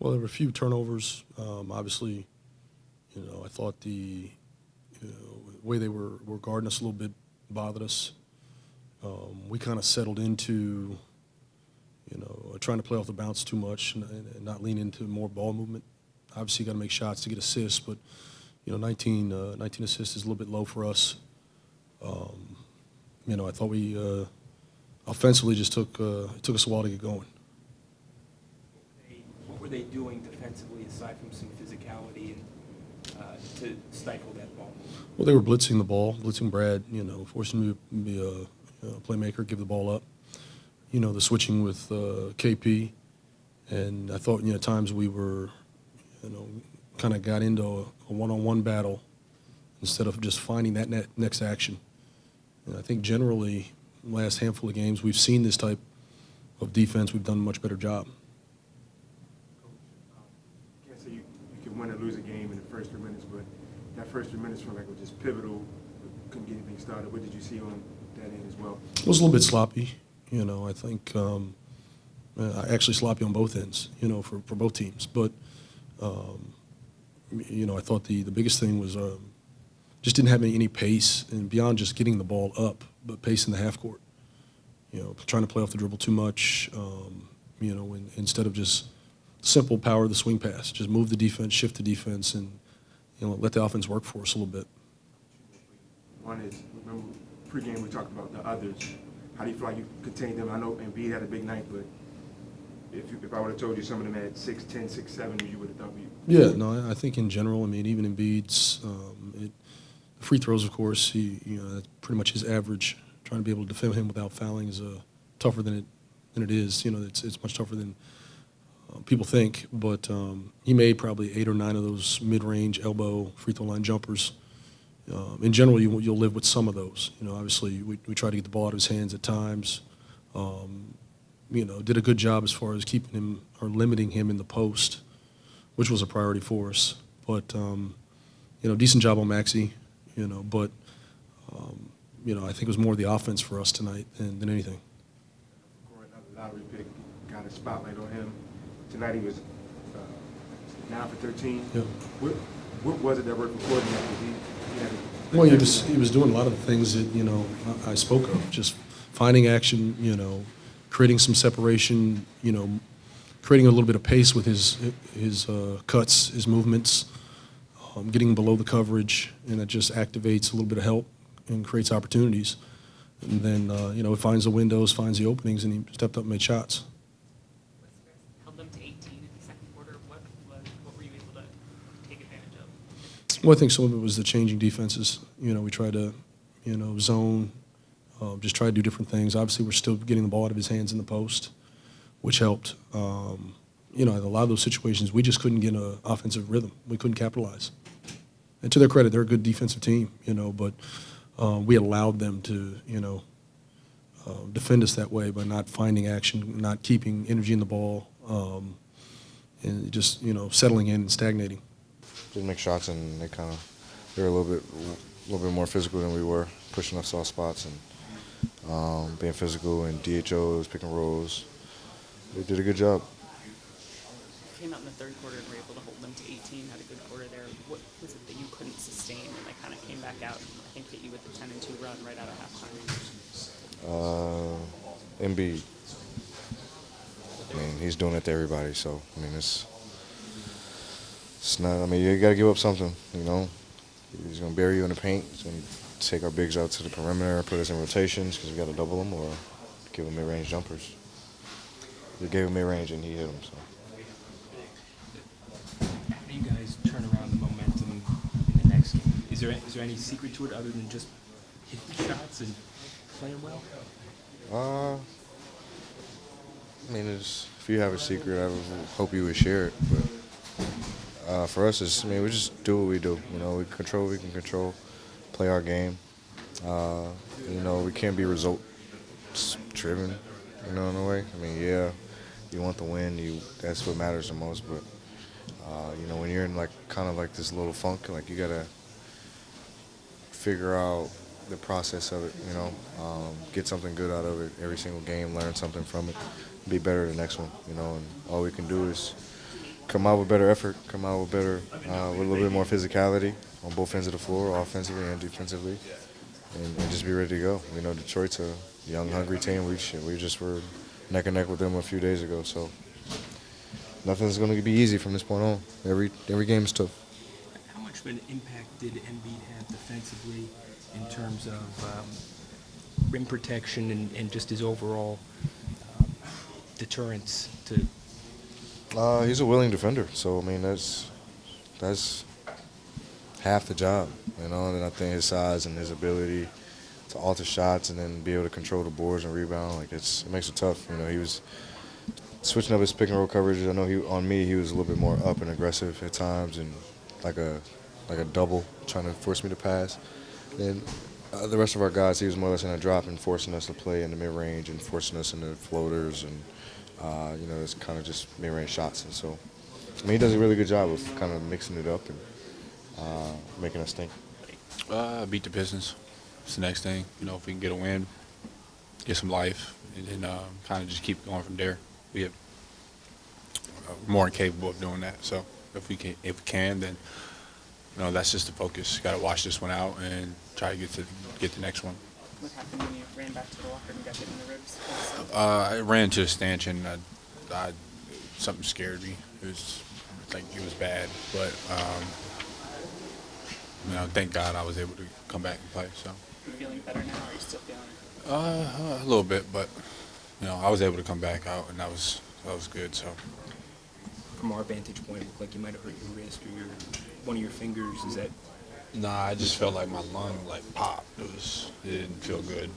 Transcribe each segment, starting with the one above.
Well, there were a few turnovers. Obviously, I thought the way they were guarding us a little bit bothered us. We kind of settled into, trying to play off the bounce too much and not lean into more ball movement. Obviously, you got to make shots to get assists, but 19 assists is a little bit low for us. I thought we offensively just it took us a while to get going. What were they doing defensively aside from some physicality and to stifle that ball? Well, they were blitzing the ball, blitzing Brad, forcing him to be a playmaker, give the ball up. The switching with KP, and I thought, at times we were, kind of got into a one-on-one battle instead of just finding that next action. And I think generally, last handful of games, we've seen this type of defense. We've done a much better job. Can't say you can win or lose a game in the first 3 minutes, but that first 3 minutes felt like it was just pivotal. Couldn't get anything started. What did you see on that end as well? It was a little bit sloppy. I think actually sloppy on both ends, for both teams. But, I thought the biggest thing was just didn't have any pace, and beyond just getting the ball up, but pace in the half court. Trying to play off the dribble too much, instead of just simple power of the swing pass. Just move the defense, shift the defense, and, let the offense work for us a little bit. One is, remember, pregame we talked about the others. How do you feel like you contained them? I know Embiid had a big night, but if I would have told you some of them had 6'10", 6'7", you would have thought you. Yeah, no, I think in general, even Embiid's free throws, of course, that's pretty much his average. Trying to be able to defend him without fouling is tougher than it is. It's much tougher than people think. But he made probably 8 or 9 of those mid-range elbow free throw line jumpers. In general, you'll live with some of those. Obviously, we try to get the ball out of his hands at times. Did a good job as far as keeping him or limiting him in the post, which was a priority for us. But, decent job on Maxey, but, I think it was more the offense for us tonight than anything. Another lottery pick, got a spotlight on him. Tonight he was 9 for 13. Yeah. What was it that worked for Kuzma? Well, he was doing a lot of the things that, I spoke of, just finding action, creating some separation, creating a little bit of pace with his cuts, his movements, getting below the coverage, and it just activates a little bit of help and creates opportunities. And then, it finds the windows, finds the openings, and he stepped up and made shots. Held them to 18 in the second quarter. What were you able to take advantage of? Well, I think some of it was the changing defenses. We tried to, zone, just try to do different things. Obviously, we're still getting the ball out of his hands in the post, which helped. In a lot of those situations, we just couldn't get an offensive rhythm. We couldn't capitalize. And to their credit, they're a good defensive team, but we allowed them to, defend us that way by not finding action, not keeping energy in the ball, and just, settling in and stagnating. Just make shots, and they were a little bit more physical than we were, pushing us off spots and being physical and DHOs, pick and rolls. They did a good job. Came out in the third quarter and were able to hold them to 18, had a good quarter there. What was it that you couldn't sustain and they kind of came back out and I think hit you with the 10-2 run right out of halftime? Embiid. He's doing it to everybody, so, it's not, you got to give up something, He's going to bury you in the paint. He's going to take our bigs out to the perimeter, put us in rotations because we got to double them, or give them mid-range jumpers. We gave him mid-range and he hit them, so. How do you guys turn around the momentum in the next game? Is there any secret to it other than just hitting shots and playing well? If you have a secret, I would hope you would share it. But for us, we just do what we do. We control what we can control, play our game. We can't be result-driven, in a way. You want the win. That's what matters the most. But when you're in kind of this little funk, you gotta figure out the process of it. Get something good out of it every single game. Learn something from it. Be better the next one. And all we can do is come out with better effort, come out with better, with a little bit more physicality on both ends of the floor, offensively and defensively, and just be ready to go. We know Detroit's a young, hungry team. We just were neck and neck with them a few days ago, so nothing's going to be easy from this point on. Every game is tough. How much of an impact did Embiid have defensively in terms of rim protection and just his overall deterrence to? He's a willing defender, so I mean that's half the job, you know. And I think his size and his ability to alter shots and then be able to control the boards and rebound, like it makes it tough. You know, he was switching up his pick and roll coverage. I know he was a little bit more up and aggressive at times, and like a double trying to force me to pass. And the rest of our guys, he was more or less in a drop and forcing us to play in the mid range and forcing us into floaters and. You know, it's kind of just mid-range shots. And so, I mean, he does a really good job of kind of mixing it up and making us think. Beat the Pistons. It's the next thing. You know, if we can get a win, get some life, and then kind of just keep going from there. We have more than capable of doing that. So if we can, then you know that's just the focus. Got to wash this one out and try to get the next one. What happened when you ran back to the locker and got hit in the ribs? I ran to a stanchion. Something scared me. It was bad, but you know, thank God I was able to come back and play. So. You feeling better now, or are you still feeling it? A little bit, but you know, I was able to come back out, and that was good. So. From our vantage point, it looked like you might have hurt your wrist or one of your fingers. Is that? Nah, I just felt like my lung popped. It didn't feel good.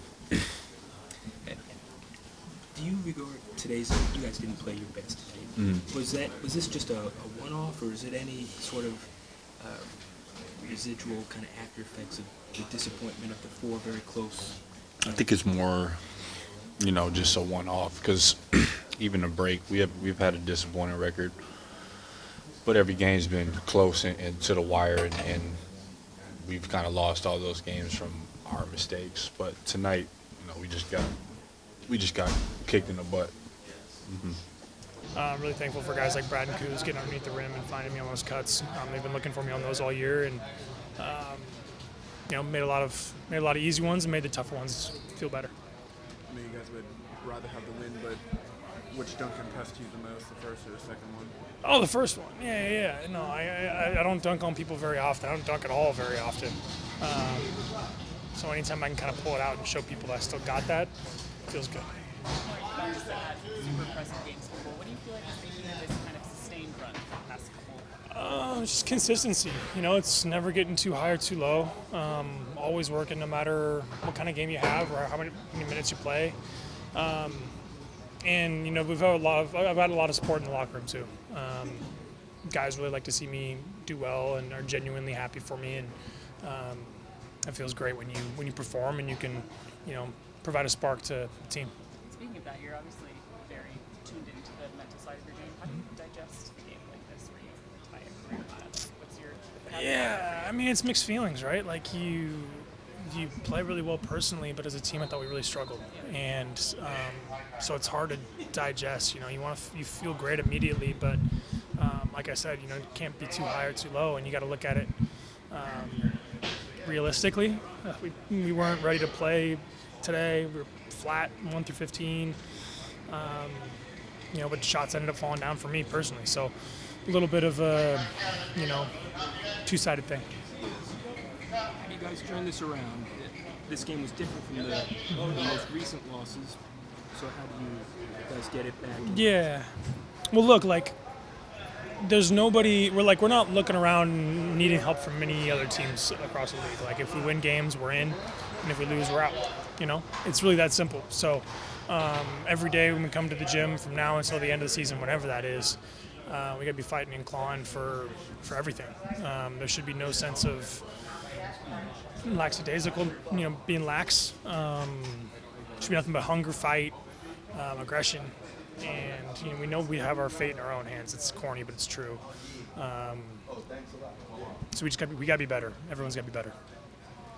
Do you regard today's? You guys didn't play your best today. Mm-hmm. Was this just a one-off, or is it any sort of residual kind of after effects of the disappointment of the four very close? I think it's more, you know, just a one-off because even a break, we've had a disappointing record, but every game's been close and to the wire, and we've kind of lost all those games from our mistakes. But tonight, you know, we just got kicked in the butt. Mm-hmm. I'm really thankful for guys like Brad and Kuz getting underneath the rim and finding me on those cuts. They've been looking for me on those all year, and you know, made a lot of easy ones and made the tougher ones feel better. I mean, you guys would rather have the win, but which dunk impressed you the most, the first or the second one? Oh, the first one. Yeah. No, I don't dunk on people very often. I don't dunk at all very often. So anytime I can kind of pull it out and show people that I still got that, it feels good. Guys that had super impressive games before, what do you feel like is making this kind of sustained run for the past couple? Just consistency. You know, it's never getting too high or too low. Always working no matter what kind of game you have or how many minutes you play. And you know, I've had a lot of support in the locker room too. Guys really like to see me do well and are genuinely happy for me, and it feels great when you perform and you can, you know, provide a spark to the team. Speaking of that, you're obviously very tuned into the mental side of your game. How do you digest a game like this where you tie a career high? What's your? Yeah, I mean, it's mixed feelings, right? Like you play really well personally, but as a team, I thought we really struggled, and so it's hard to digest. You know, you feel great immediately, but like I said, you know, it can't be too high or too low, and you got to look at it realistically. We weren't ready to play today. We were flat 1 through 15. You know, but shots ended up falling down for me personally. So a little bit of a, you know, two-sided thing. How do you guys turn this around? This game was different from the most recent losses. So how do you guys get it back? Yeah. Well, look, like, there's nobody. We're not looking around needing help from many other teams across the league. Like, if we win games, we're in, and if we lose, we're out. You know, it's really that simple. So every day when we come to the gym from now until the end of the season, whatever that is, we got to be fighting and clawing for everything. There should be no sense of lackadaisical, you know, being lax. Should be nothing but hunger, fight, aggression, and you know, we know we have our fate in our own hands. It's corny, but it's true. So we got to be better. Everyone's got to be better.